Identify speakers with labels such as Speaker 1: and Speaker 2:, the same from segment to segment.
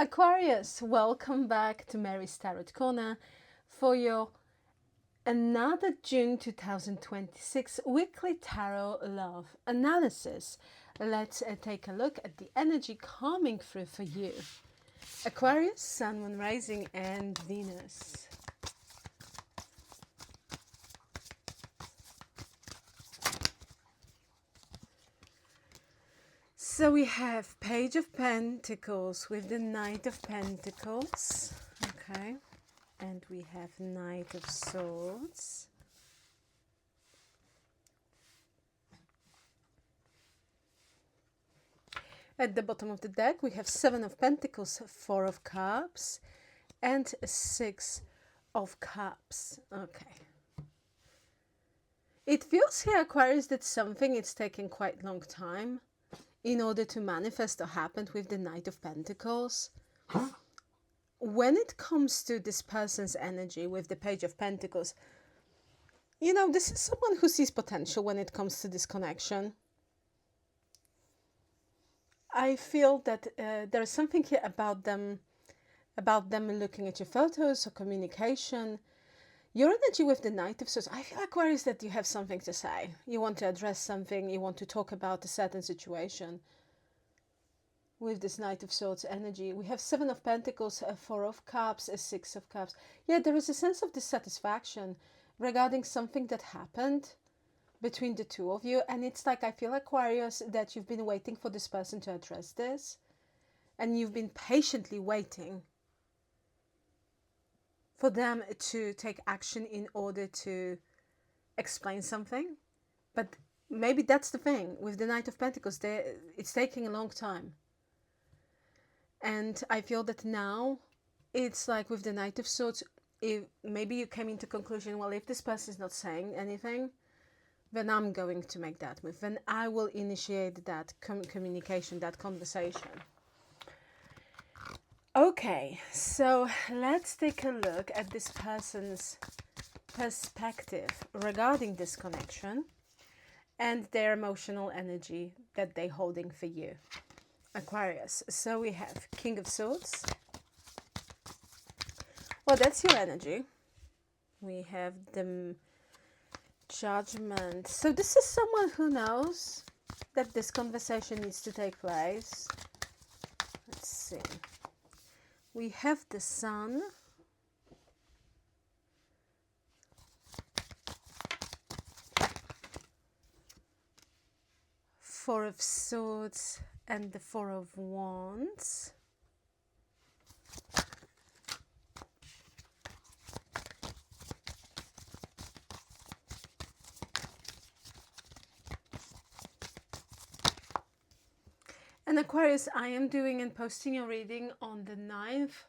Speaker 1: Aquarius, welcome back to Mary's Tarot Corner for your another June 2026 weekly tarot love analysis. Let's take a look at the energy coming through for you. Aquarius, Sun, Moon, Rising and Venus. So we have Page of Pentacles with the Knight of Pentacles, okay, and we have Knight of Swords. At the bottom of the deck we have Seven of Pentacles, Four of Cups and Six of Cups, okay. It feels here, Aquarius, that something is taking quite a long time in order to manifest or happen with the Knight of Pentacles. When it comes to this person's energy with the Page of Pentacles, you know, this is someone who sees potential when it comes to this connection. I feel that there's something here about them looking at your photos or communication. Your energy with the Knight of Swords, I feel, Aquarius, that you have something to say. You want to address something, you want to talk about a certain situation. With this Knight of Swords energy, we have Seven of Pentacles, Four of Cups, Six of Cups. Yeah, there is a sense of dissatisfaction regarding something that happened between the two of you. And it's like, I feel, Aquarius, that you've been waiting for this person to address this. And you've been patiently waiting for them to take action in order to explain something. But maybe that's the thing with the Knight of Pentacles, it's taking a long time. And I feel that now it's like with the Knight of Swords, if maybe you came into conclusion, well, if this person is not saying anything, then I'm going to make that move. Then I will initiate that communication, that conversation. Okay, so let's take a look at this person's perspective regarding this connection and their emotional energy that they're holding for you, Aquarius. So we have King of Swords. Well, that's your energy. We have the Judgment. So this is someone who knows that this conversation needs to take place. Let's see. We have the Sun. Four of Swords and the Four of Wands. And Aquarius, I am doing and posting a reading on the 9th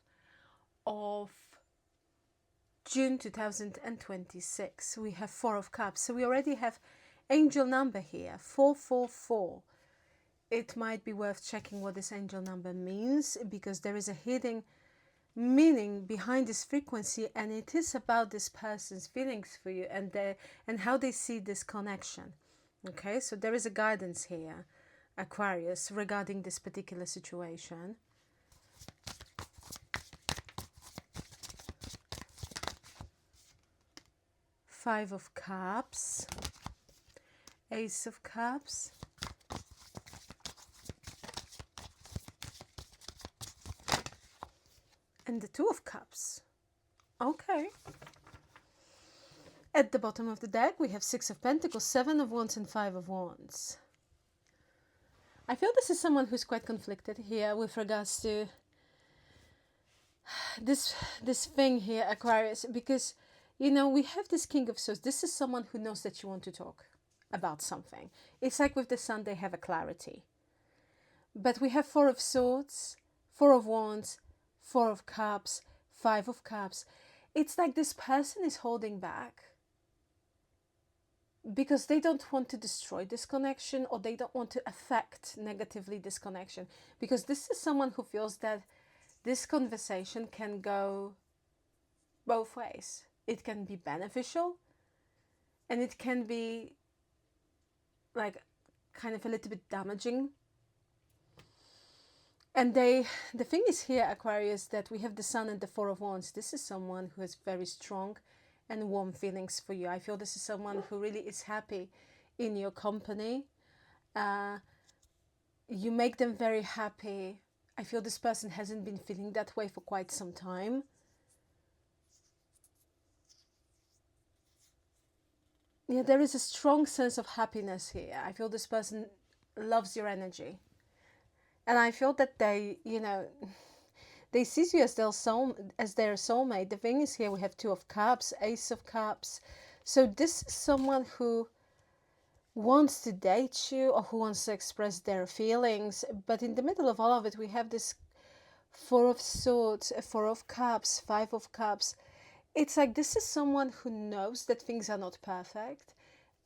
Speaker 1: of June 2026. We have Four of Cups. So we already have angel number here, 444. It might be worth checking what this angel number means, because there is a hidden meaning behind this frequency, and it is about this person's feelings for you and how they see this connection. Okay, so there is a guidance here, Aquarius, regarding this particular situation. Five of Cups, Ace of Cups, and the Two of Cups. Okay. At the bottom of the deck, we have Six of Pentacles, Seven of Wands, and Five of Wands. I feel this is someone who's quite conflicted here with regards to this thing here, Aquarius, because, you know, we have this King of Swords. This is someone who knows that you want to talk about something. It's like with the Sun, they have a clarity. But we have Four of Swords, Four of Wands, Four of Cups, Five of Cups. It's like this person is holding back because they don't want to destroy this connection, or they don't want to affect negatively this connection, because this is someone who feels that this conversation can go both ways. It can be beneficial, and it can be like kind of a little bit damaging. And the thing is here, Aquarius, that we have the Sun and the Four of Wands. This is someone who has very strong and warm feelings for you. I feel this is someone who really is happy in your company. You make them very happy. I feel this person hasn't been feeling that way for quite some time. Yeah, there is a strong sense of happiness here. I feel this person loves your energy. And I feel that they, they see you as their soulmate. The thing is here we have Two of Cups, Ace of Cups. So this is someone who wants to date you or who wants to express their feelings. But in the middle of all of it, we have this Four of Swords, Four of Cups, Five of Cups. It's like this is someone who knows that things are not perfect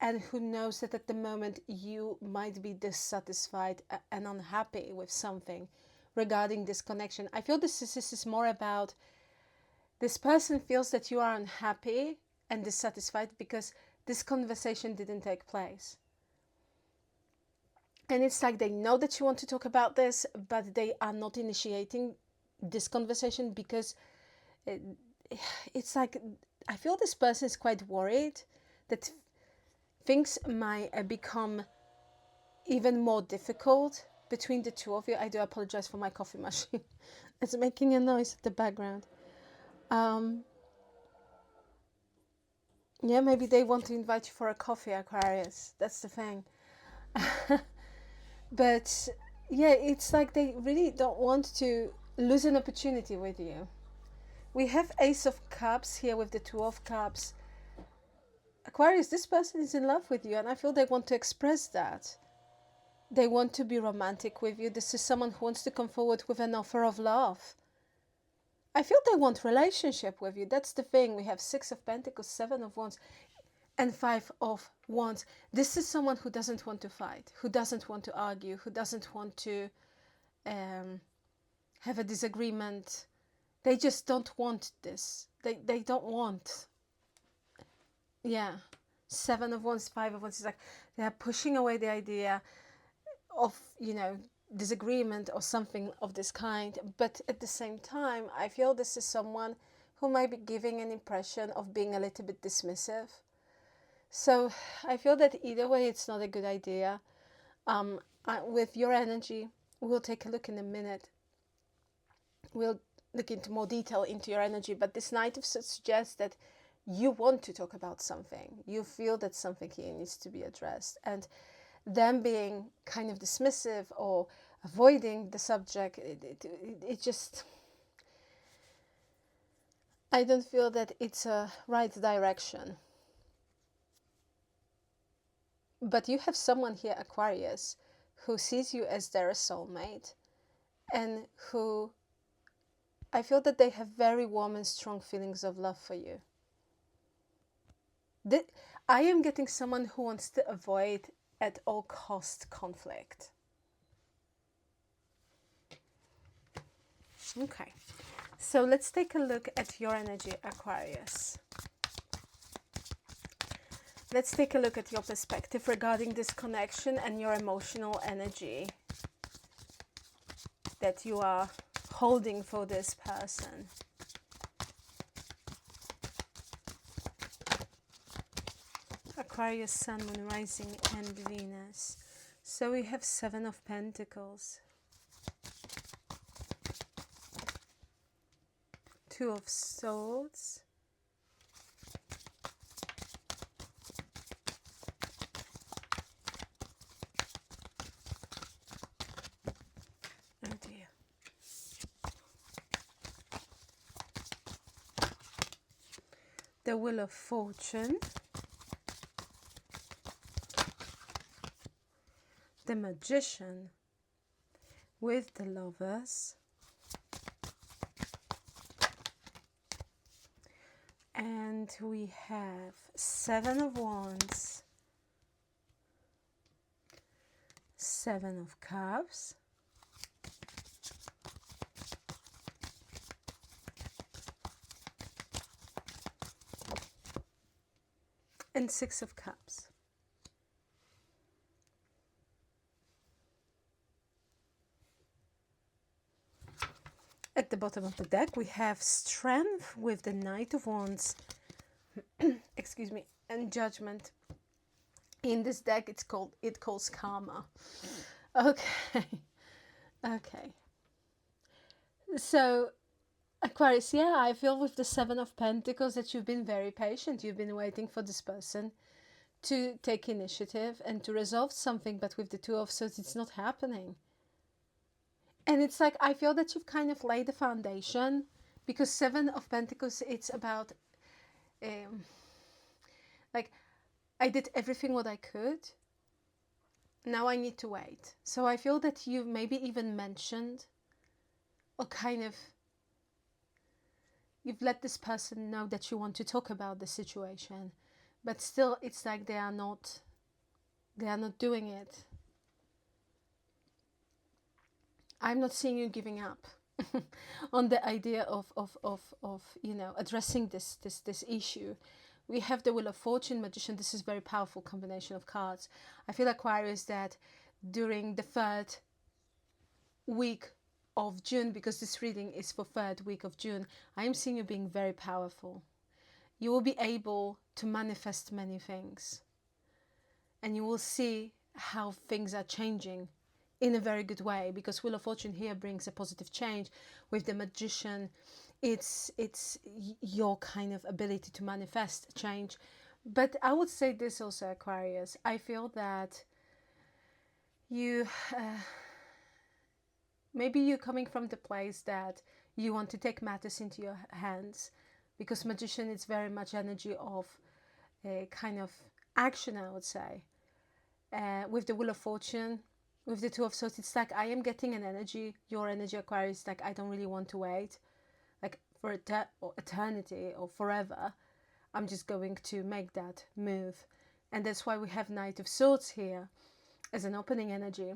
Speaker 1: and who knows that at the moment you might be dissatisfied and unhappy with something regarding this connection. I feel this is more about this person feels that you are unhappy and dissatisfied because this conversation didn't take place. And it's like they know that you want to talk about this, but they are not initiating this conversation because it's like I feel this person is quite worried that things might become even more difficult between the two of you. I do apologize for my coffee machine. It's making a noise at the background. Yeah, maybe they want to invite you for a coffee, Aquarius. That's the thing. But yeah, it's like they really don't want to lose an opportunity with you. We have Ace of Cups here with the Two of Cups. Aquarius, this person is in love with you and I feel they want to express that. They want to be romantic with you. This is someone who wants to come forward with an offer of love. I feel they want relationship with you. That's the thing. We have Six of Pentacles, Seven of Wands, and Five of Wands. This is someone who doesn't want to fight, who doesn't want to argue, who doesn't want to have a disagreement. They just don't want this. They don't want. Yeah. Seven of Wands, Five of Wands is like they're pushing away the idea of, disagreement or something of this kind. But at the same time, I feel this is someone who might be giving an impression of being a little bit dismissive. So I feel that either way, it's not a good idea. With your energy, we'll take a look in a minute. We'll look into more detail into your energy. But this Knight of Swords suggests that you want to talk about something. You feel that something here needs to be addressed. And them being kind of dismissive or avoiding the subject, it just... I don't feel that it's a right direction. But you have someone here, Aquarius, who sees you as their soulmate and who I feel that they have very warm and strong feelings of love for you. I am getting someone who wants to avoid at all cost conflict. Okay, so let's take a look at your energy, Aquarius. Let's take a look at your perspective regarding this connection and your emotional energy that you are holding for this person. Aquarius, Sun, Moon, Rising, and Venus. So we have Seven of Pentacles, Two of Swords, oh dear, the Wheel of Fortune, the Magician with the Lovers, and we have Seven of Wands, Seven of Cups, and Six of Cups. at the bottom of the deck, we have strength with the Knight of Wands, excuse me, and judgment. In this deck, it calls karma. Okay, okay. So, Aquarius, yeah, I feel with the Seven of Pentacles that you've been very patient. You've been waiting for this person to take initiative and to resolve something, but with the Two of Swords, it's not happening. And it's like, I feel that you've kind of laid the foundation, because Seven of Pentacles, it's about, like, I did everything what I could. Now I need to wait. So I feel that you maybe even mentioned, or kind of, you've let this person know that you want to talk about the situation, but still it's like they are not doing it. I'm not seeing you giving up on the idea of you know, addressing this issue. We have the Wheel of Fortune, Magician. This is a very powerful combination of cards. I feel, Aquarius, that during the 3rd week of June, because this reading is for 3rd week of June, I am seeing you being very powerful. You will be able to manifest many things, and you will see how things are changing in a very good way, because Wheel of Fortune here brings a positive change. With the Magician, it's your kind of ability to manifest change. But I would say this also, Aquarius, I feel that you maybe you're coming from the place that you want to take matters into your hands, because Magician is very much energy of a kind of action, I would say. With the Wheel of Fortune, with the Two of Swords, it's like I am getting an energy, your energy, Aquarius, like I don't really want to wait, like for eternity or forever. I'm just going to make that move. And that's why we have Knight of Swords here as an opening energy,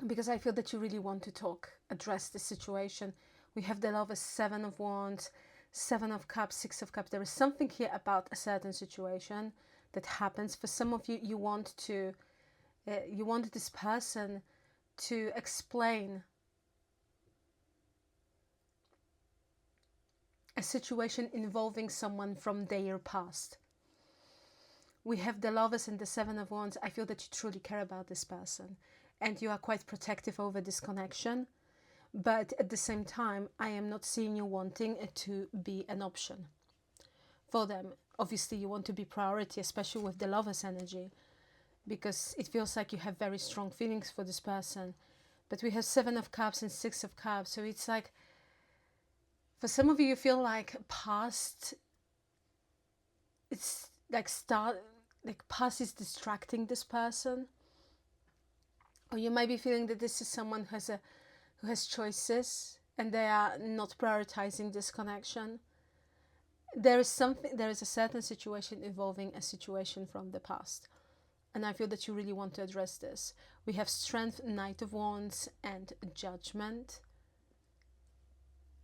Speaker 1: because I feel that you really want to talk, address the situation. We have the Lovers, Seven of Wands, Seven of Cups, Six of Cups. There is something here about a certain situation that happens. For some of you, you want this person to explain a situation involving someone from their past. We have the Lovers and the Seven of Wands. I feel that you truly care about this person, and you are quite protective over this connection. But at the same time, I am not seeing you wanting it to be an option for them. Obviously, you want to be priority, especially with the Lovers energy, because it feels like you have very strong feelings for this person. But we have Seven of Cups and Six of Cups. So it's like, for some of you, you feel like past, it's like past is distracting this person. Or you might be feeling that this is someone who has choices and they are not prioritizing this connection. There is a certain situation involving a situation from the past. And I feel that you really want to address this. We have Strength, Knight of Wands, and Judgment.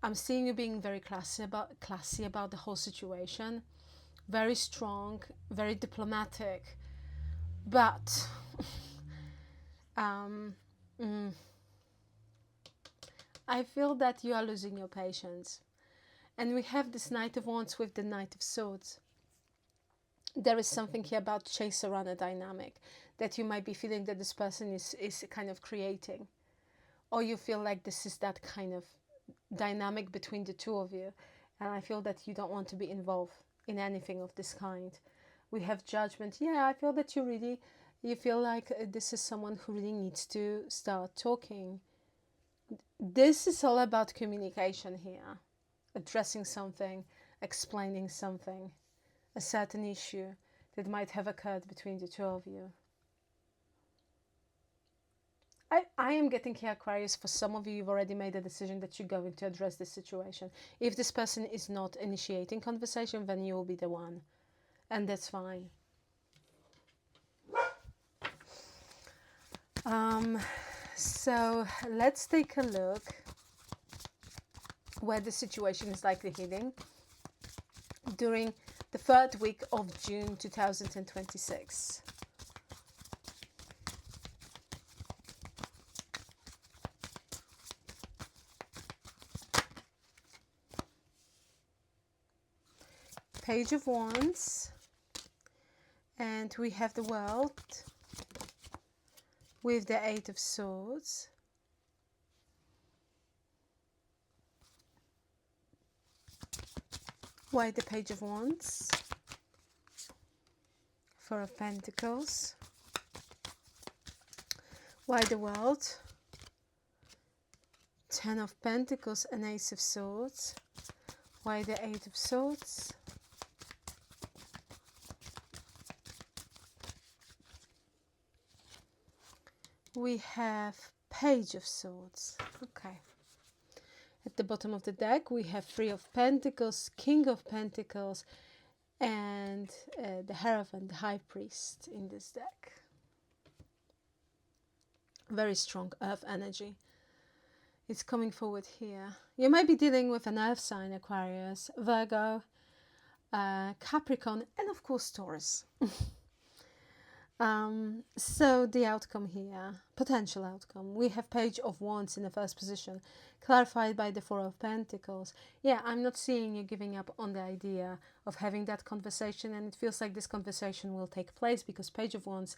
Speaker 1: I'm seeing you being very classy about the whole situation. Very strong, very diplomatic. But I feel that you are losing your patience. And we have this Knight of Wands with the Knight of Swords. There is something here about chaser-runner dynamic that you might be feeling that this person is kind of creating. Or you feel like this is that kind of dynamic between the two of you. And I feel that you don't want to be involved in anything of this kind. We have Judgment. Yeah, I feel that you feel like this is someone who really needs to start talking. This is all about communication here. Addressing something, explaining something, a certain issue that might have occurred between the two of you. I am getting here, Aquarius, for some of you, you've already made a decision that you're going to address this situation. If this person is not initiating conversation, then you will be the one. And that's fine. So let's take a look where the situation is likely heading during the 3rd week of June 2026. Page of Wands, and we have the World with the Eight of Swords. Why the Page of Wands? Four of Pentacles. Why the World? Ten of Pentacles and Ace of Swords. Why the Eight of Swords? We have Page of Swords. Okay. At the bottom of the deck, we have Three of Pentacles, King of Pentacles, and the Hierophant, the High Priest in this deck. Very strong earth energy. It's coming forward here. You might be dealing with an earth sign, Aquarius, Virgo, Capricorn, and of course Taurus. So the outcome here, potential outcome, we have Page of Wands in the first position, clarified by the Four of Pentacles. Yeah, I'm not seeing you giving up on the idea of having that conversation, and it feels like this conversation will take place because Page of Wands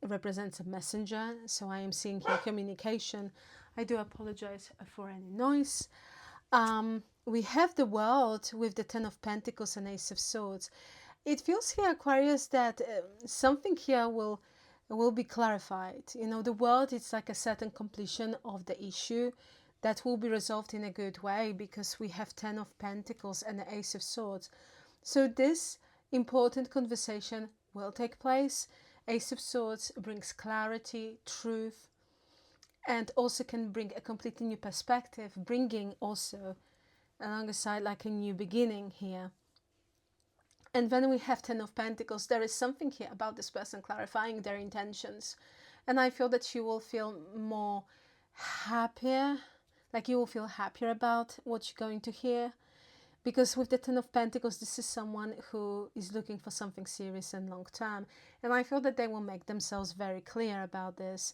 Speaker 1: represents a messenger, so I am seeing here communication. I do apologize for any noise. We have the World with the Ten of Pentacles and Ace of Swords. It feels here, Aquarius, that something here will be clarified. You know, the World, it's like a certain completion of the issue that will be resolved in a good way because we have Ten of Pentacles and the Ace of Swords. So this important conversation will take place. Ace of Swords brings clarity, truth, and also can bring a completely new perspective, bringing also alongside like a new beginning here. And then we have Ten of Pentacles. There is something here about this person clarifying their intentions. And I feel that you will feel more happier, like you will feel happier about what you're going to hear. Because with the Ten of Pentacles, this is someone who is looking for something serious and long term. And I feel that they will make themselves very clear about this.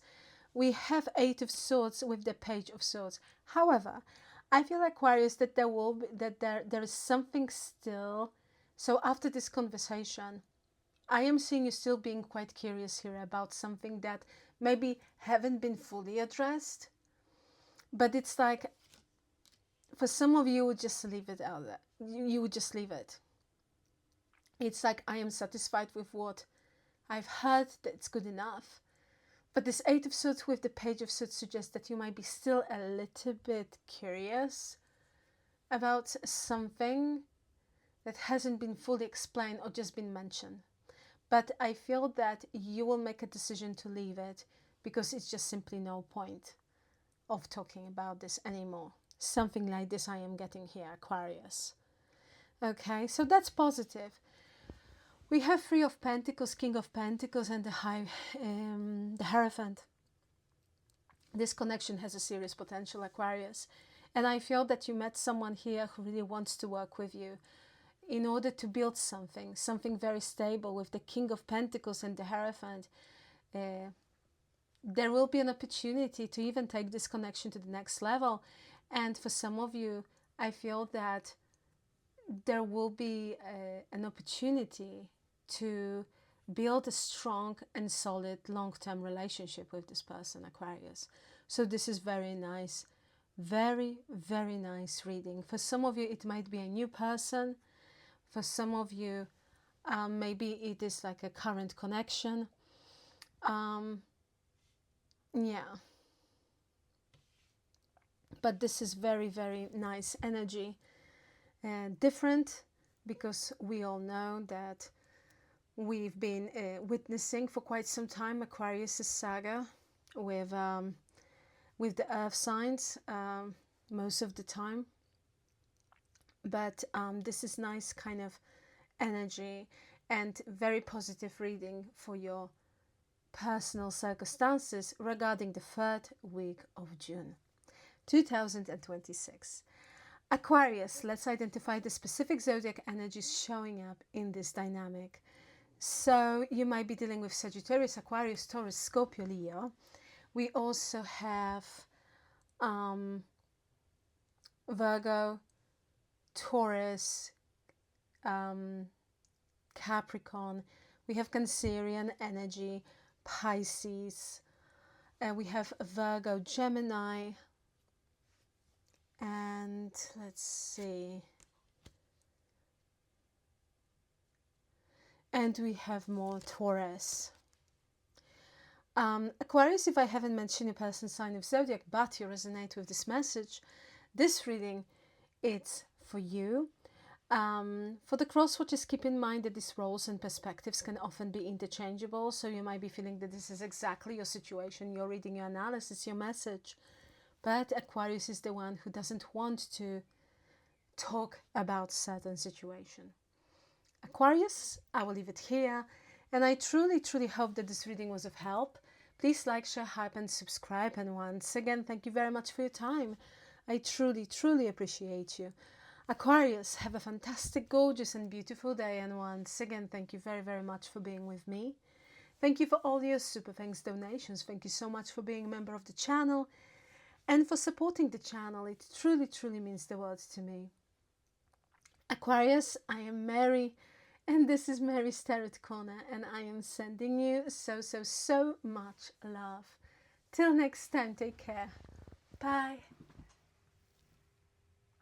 Speaker 1: We have Eight of Swords with the Page of Swords. However, I feel, Aquarius, that there is something still. So after this conversation, I am seeing you still being quite curious here about something that maybe haven't been fully addressed. But it's like, for some of you would just leave it out there. You would just leave it. It's like, I am satisfied with what I've heard, that's good enough. But this Eight of Swords with the Page of Swords suggests that you might be still a little bit curious about something that hasn't been fully explained or just been mentioned. But I feel that you will make a decision to leave it because it's just simply no point of talking about this anymore. Something like this I am getting here, Aquarius. Okay, so that's positive. We have Three of Pentacles, King of Pentacles, and the Hierophant. This connection has a serious potential, Aquarius. And I feel that you met someone here who really wants to work with you in order to build something very stable. With the King of Pentacles and the Hierophant, there will be an opportunity to even take this connection to the next level. And for some of you, I feel that there will be an opportunity to build a strong and solid long-term relationship with this person, Aquarius. So this is very nice. Very, very nice reading. For some of you, it might be a new person. For some of you, maybe it is like a current connection. Yeah. But this is very, very nice energy. Different because we all know that we've been witnessing for quite some time Aquarius' saga with the earth signs most of the time. But this is nice kind of energy and very positive reading for your personal circumstances regarding the third week of June 2026. Aquarius, let's identify the specific zodiac energies showing up in this dynamic. So you might be dealing with Sagittarius, Aquarius, Taurus, Scorpio, Leo. We also have Virgo, Taurus, Capricorn, we have Cancerian energy, Pisces, and we have Virgo, Gemini, and let's see, and we have more Taurus. Aquarius, if I haven't mentioned your person's sign of zodiac, but you resonate with this message, this reading, it's for you. For the cross-watchers, keep in mind that these roles and perspectives can often be interchangeable, so you might be feeling that this is exactly your situation, your reading, your analysis, your message. But Aquarius is the one who doesn't want to talk about certain situation. Aquarius, I will leave it here, and I truly, truly hope that this reading was of help. Please like, share, hype, and subscribe. And once again, thank you very much for your time. I truly, truly appreciate you. Aquarius, have a fantastic, gorgeous, and beautiful day. And once again, thank you very, very much for being with me. Thank you for all your super thanks donations. Thank you so much for being a member of the channel and for supporting the channel. It truly, truly means the world to me. Aquarius, I am Mary, and this is Mary's Tarot Corner, and I am sending you so, so, so much love. Till next time, take care. Bye.